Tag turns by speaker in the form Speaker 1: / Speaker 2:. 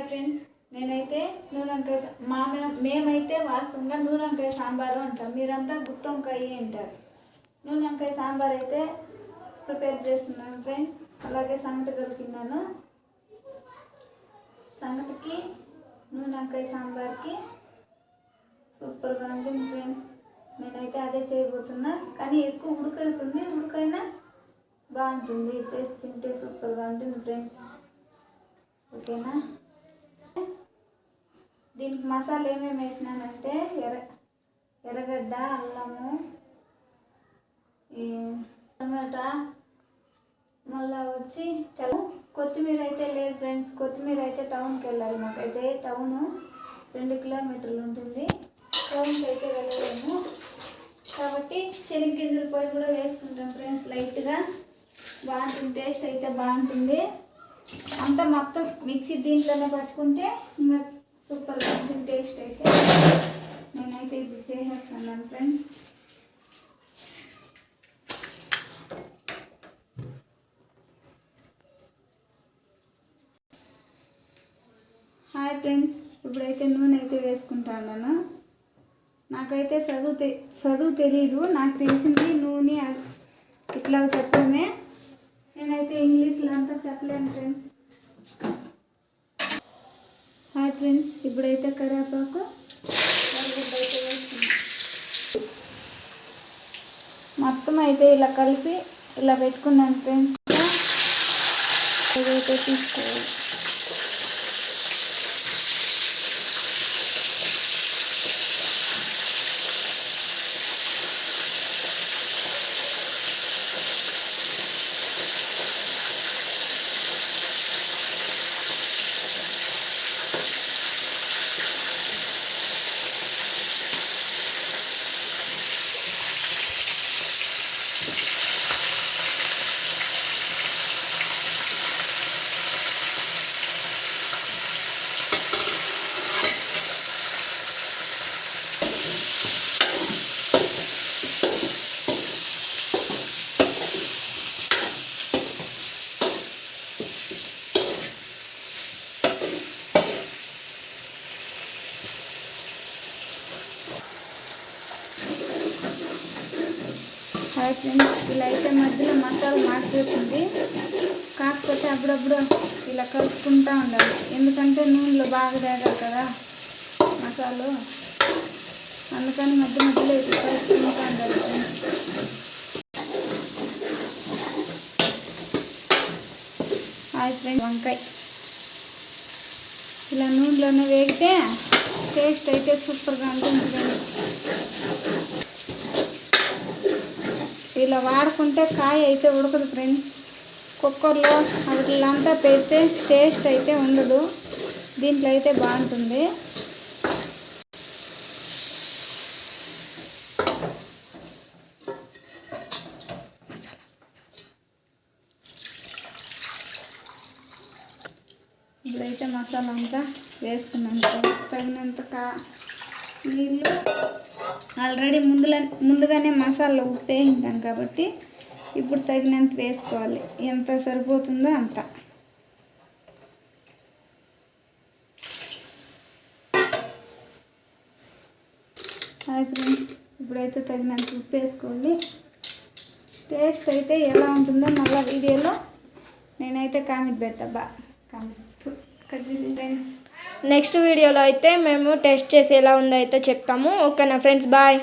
Speaker 1: Friends, నేనైతే నూనె వంకాయ మేమైతే వాస్తవంగా నూనె వంకాయ సాంబారు అంటాం, మీరంతా గుత్తి వంకాయ అంటారు. నూనె వంకాయ సాంబార్ అయితే ప్రిపేర్ చేస్తున్నాను ఫ్రెండ్స్. అలాగే సంగటి కలిపినాను. సంగటికి నూనె వంకాయ సాంబార్కి సూపర్గా ఉంటుంది ఫ్రెండ్స్. నేనైతే అదే చేయబోతున్నా, కానీ ఎక్కువ ఉడకవుతుంది. ఉడకైనా బాగుంటుంది, చేసి తింటే సూపర్గా ఉంటుంది ఫ్రెండ్స్. ఓకేనా? దీనికి మసాలా ఏమేమి వేసినానంటే ఎర్రగడ్డ, అల్లము, టమాటా, మళ్ళీ వచ్చి కొత్తిమీర అయితే లేదు ఫ్రెండ్స్. కొత్తిమీర అయితే టౌన్కి వెళ్ళాలి. మాకైతే టౌను 2 కిలోమీటర్లు ఉంటుంది. టౌన్కి అయితే వెళ్ళలేము కాబట్టి శనగగింజల పొడి కూడా వేసుకుంటాం ఫ్రెండ్స్. లైట్గా బాగుంటుంది, టేస్ట్ అయితే బాగుంటుంది. అంతా మొత్తం మిక్సీ దీంట్లోనే పట్టుకుంటే ఇంకా సూపర్గా ఉంటుంది టేస్ట్ అయితే. నేనైతే ఇప్పుడు చేసేస్తున్నాను ఫ్రెండ్స్. హాయ్ ఫ్రెండ్స్, ఇప్పుడైతే నూనె అయితే వేసుకుంటాను. నాకైతే చదువు తెలీదు, నాకు తెలిసింది నూనె ఇట్లా చెప్పడమే. నేనైతే ఇంగ్లీష్లో అంతా చెప్పలేను ఫ్రెండ్స్. హాయ్ ఫ్రెండ్స్, ఇప్పుడైతే కరివేపాకు అయితే వేస్తున్నాను. మొత్తం అయితే ఇలా కలిపి ఇలా పెట్టుకున్నాను ఫ్రెండ్స్. ఇదైతే తీసుకోవాలి. హాయ్ ఫ్రెండ్స్, ఇలా అయితే మధ్యలో మసాలా మాడిపోతుంది. కాకపోతే అప్పుడప్పుడు ఇలా కలుపుకుంటూ ఉండాలి, ఎందుకంటే నూనెలో బాగా తేగాలి కదా మసాలా. అందుకని మధ్యలో ఇట్లా కలుపుకుంటూ ఉండాలి. హాయ్ ఫ్రెండ్స్, వంకాయ ఇలా నూనెలోనే వేగితే టేస్ట్ అయితే సూపర్గా ఉంటుంది. ఇలా వాడుకుంటే కాయ అయితే ఉడకదు ఫ్రెండ్స్. కుక్కర్లో వాటిలంతా పెడితే టేస్ట్ అయితే ఉండదు, దీంట్లో అయితే బాగుంటుంది. ఇప్పుడైతే మసాలా అంతా వేసుకున్నాను. తగినంత నీళ్ళు ఆల్రెడీ ముందుగానే మసాలా ఉప్పు వేయింటాను కాబట్టి ఇప్పుడు తగినంత వేసుకోవాలి. ఎంత సరిపోతుందో అంత. ఫ్రెండ్స్, ఇప్పుడైతే తగినంత ఉప్పు వేసుకోవాలి. టేస్ట్ అయితే ఎలా ఉంటుందో మళ్ళీ వీడియోలో నేనైతే కామెంట్ పెడతా. ఫ్రెండ్స్,
Speaker 2: నెక్స్ట్ వీడియోలో అయితే మేము టెస్ట్ చేసి ఎలా ఉందో అయితే చెప్తాము. ఓకేనా ఫ్రెండ్స్, బాయ్.